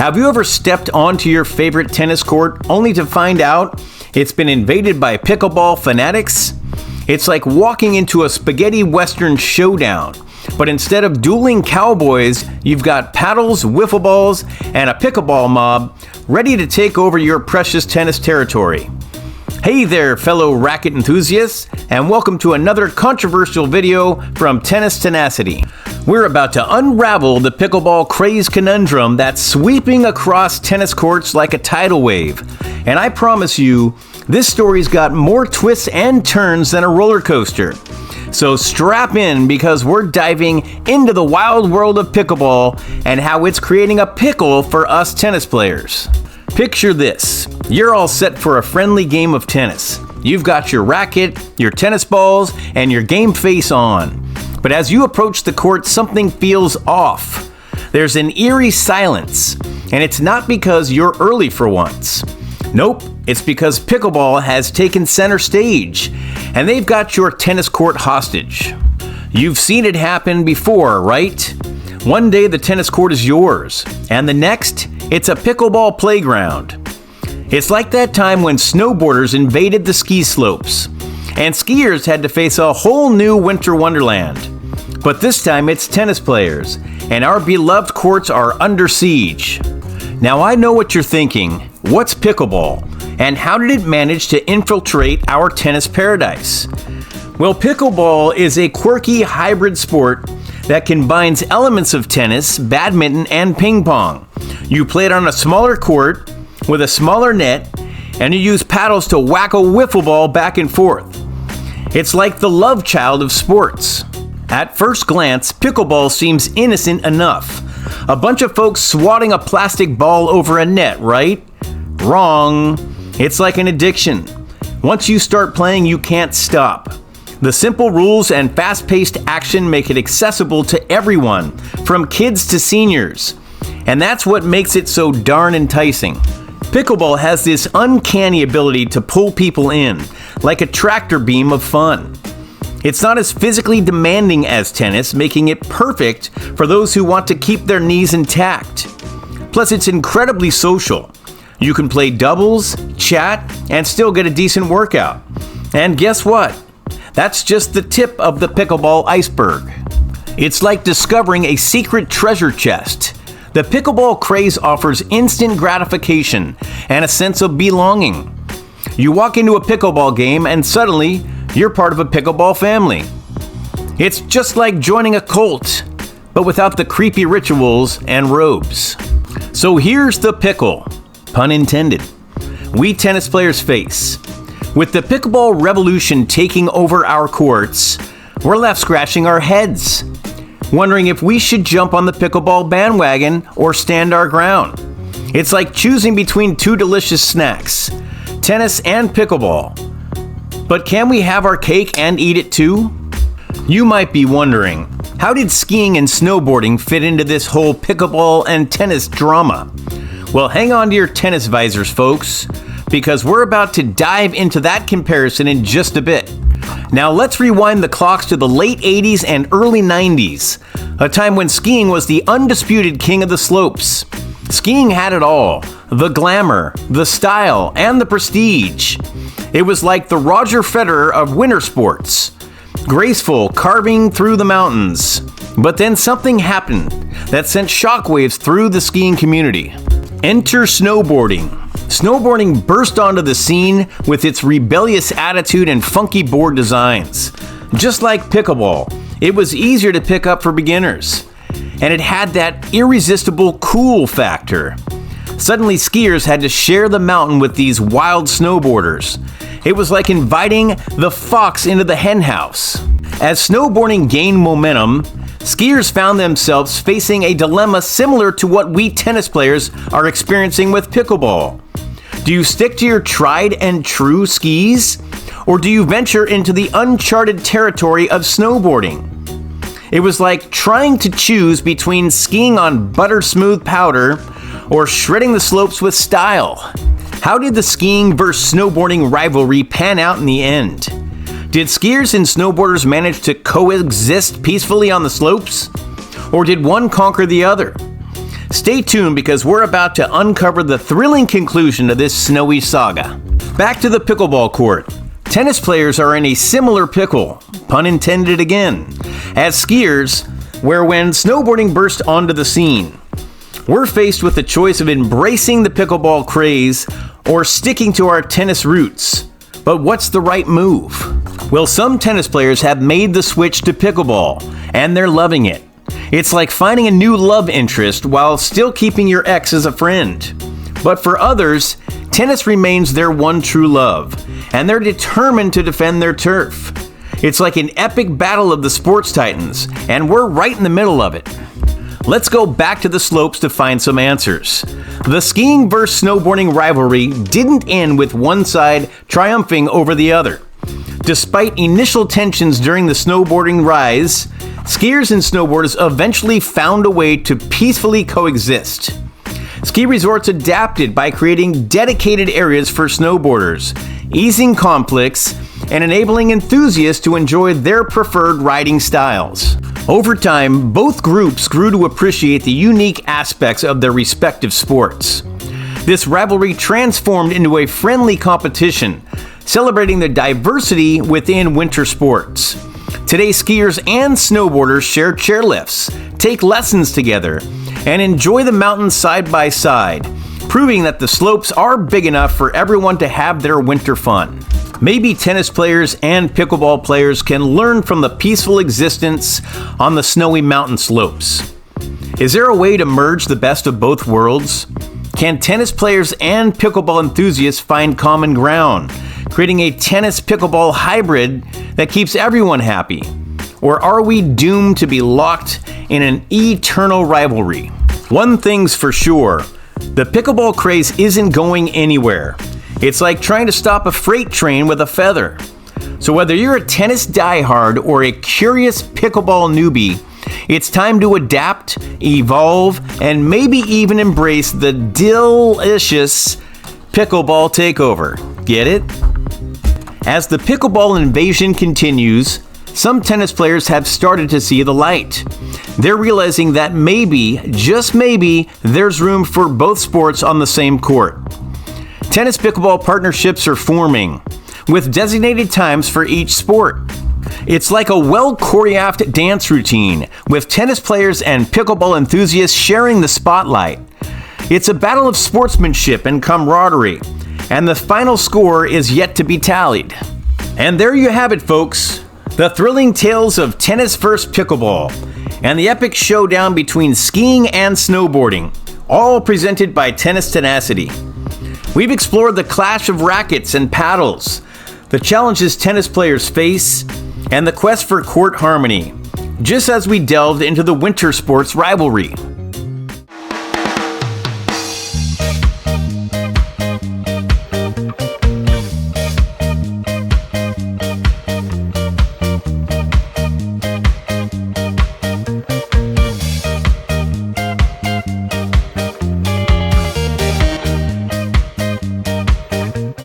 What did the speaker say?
Have you ever stepped onto your favorite tennis court only to find out it's been invaded by pickleball fanatics? It's like walking into a spaghetti western showdown, but instead of dueling cowboys, you've got paddles, wiffle balls, and a pickleball mob ready to take over your precious tennis territory. Hey there, fellow racket enthusiasts, and welcome to another controversial video from Tennis Tenacity. We're about to unravel the pickleball craze conundrum that's sweeping across tennis courts like a tidal wave. And I promise you, this story's got more twists and turns than a roller coaster. So strap in, because we're diving into the wild world of pickleball and how it's creating a pickle for us tennis players. Picture this. You're all set for a friendly game of tennis. You've got your racket, your tennis balls, and your game face on. But as you approach the court, something feels off. There's an eerie silence, and it's not because you're early for once. Nope, it's because pickleball has taken center stage, and they've got your tennis court hostage. You've seen it happen before, right? One day the tennis court is yours, and the next, it's a pickleball playground. It's like that time when snowboarders invaded the ski slopes, and skiers had to face a whole new winter wonderland. But this time it's tennis players, and our beloved courts are under siege. Now I know what you're thinking. What's pickleball? And how did it manage to infiltrate our tennis paradise? Well, pickleball is a quirky hybrid sport that combines elements of tennis, badminton, and ping pong. You play it on a smaller court with a smaller net, and you use paddles to whack a wiffle ball back and forth. It's like the love child of sports. At first glance, pickleball seems innocent enough. A bunch of folks swatting a plastic ball over a net, right? Wrong. It's like an addiction. Once you start playing, you can't stop. The simple rules and fast-paced action make it accessible to everyone, from kids to seniors. And that's what makes it so darn enticing. Pickleball has this uncanny ability to pull people in, like a tractor beam of fun. It's not as physically demanding as tennis, making it perfect for those who want to keep their knees intact. Plus, it's incredibly social. You can play doubles, chat, and still get a decent workout. And guess what? That's just the tip of the pickleball iceberg. It's like discovering a secret treasure chest. The pickleball craze offers instant gratification and a sense of belonging. You walk into a pickleball game and suddenly you're part of a pickleball family. It's just like joining a cult, but without the creepy rituals and robes. So here's the pickle, pun intended, we tennis players face. With the pickleball revolution taking over our courts, we're left scratching our heads, wondering if we should jump on the pickleball bandwagon or stand our ground. It's like choosing between two delicious snacks, tennis and pickleball. But can we have our cake and eat it too? You might be wondering, how did skiing and snowboarding fit into this whole pickleball and tennis drama? Well, hang on to your tennis visors, folks, because we're about to dive into that comparison in just a bit. Now let's rewind the clocks to the late 80s and early 90s, a time when skiing was the undisputed king of the slopes. Skiing had it all, the glamour, the style, and the prestige. It was like the Roger Federer of winter sports, graceful, carving through the mountains. But then something happened that sent shockwaves through the skiing community. Enter snowboarding. Snowboarding burst onto the scene with its rebellious attitude and funky board designs. Just like pickleball, it was easier to pick up for beginners. And it had that irresistible cool factor. Suddenly skiers had to share the mountain with these wild snowboarders. It was like inviting the fox into the henhouse. As snowboarding gained momentum, skiers found themselves facing a dilemma similar to what we tennis players are experiencing with pickleball. Do you stick to your tried and true skis, or do you venture into the uncharted territory of snowboarding? It was like trying to choose between skiing on butter-smooth powder or shredding the slopes with style. How did the skiing versus snowboarding rivalry pan out in the end? Did skiers and snowboarders manage to coexist peacefully on the slopes? Or did one conquer the other? Stay tuned because we're about to uncover the thrilling conclusion of this snowy saga. Back to the pickleball court. Tennis players are in a similar pickle, pun intended again, as skiers, where when snowboarding burst onto the scene, we're faced with the choice of embracing the pickleball craze or sticking to our tennis roots. But what's the right move? Well, some tennis players have made the switch to pickleball, and they're loving it. It's like finding a new love interest while still keeping your ex as a friend. But for others, tennis remains their one true love, and they're determined to defend their turf. It's like an epic battle of the sports titans, and we're right in the middle of it. Let's go back to the slopes to find some answers. The skiing versus snowboarding rivalry didn't end with one side triumphing over the other. Despite initial tensions during the snowboarding rise, skiers and snowboarders eventually found a way to peacefully coexist. Ski resorts adapted by creating dedicated areas for snowboarders, easing conflicts, and enabling enthusiasts to enjoy their preferred riding styles. Over time, both groups grew to appreciate the unique aspects of their respective sports. This rivalry transformed into a friendly competition, celebrating the diversity within winter sports. Today, skiers and snowboarders share chairlifts, take lessons together, and enjoy the mountains side by side, proving that the slopes are big enough for everyone to have their winter fun. Maybe tennis players and pickleball players can learn from the peaceful existence on the snowy mountain slopes. Is there a way to merge the best of both worlds? Can tennis players and pickleball enthusiasts find common ground, creating a tennis pickleball hybrid that keeps everyone happy? Or are we doomed to be locked in an eternal rivalry? One thing's for sure, the pickleball craze isn't going anywhere. It's like trying to stop a freight train with a feather. So whether you're a tennis diehard or a curious pickleball newbie, it's time to adapt, evolve, and maybe even embrace the delicious pickleball takeover. Get it? As the pickleball invasion continues, some tennis players have started to see the light. They're realizing that maybe, just maybe, there's room for both sports on the same court. Tennis pickleball partnerships are forming, with designated times for each sport. It's like a well-choreographed dance routine, with tennis players and pickleball enthusiasts sharing the spotlight. It's a battle of sportsmanship and camaraderie, and the final score is yet to be tallied. And there you have it, folks. The thrilling tales of tennis versus pickleball, and the epic showdown between skiing and snowboarding, all presented by Tennis Tenacity. We've explored the clash of rackets and paddles, the challenges tennis players face, and the quest for court harmony, just as we delved into the winter sports rivalry.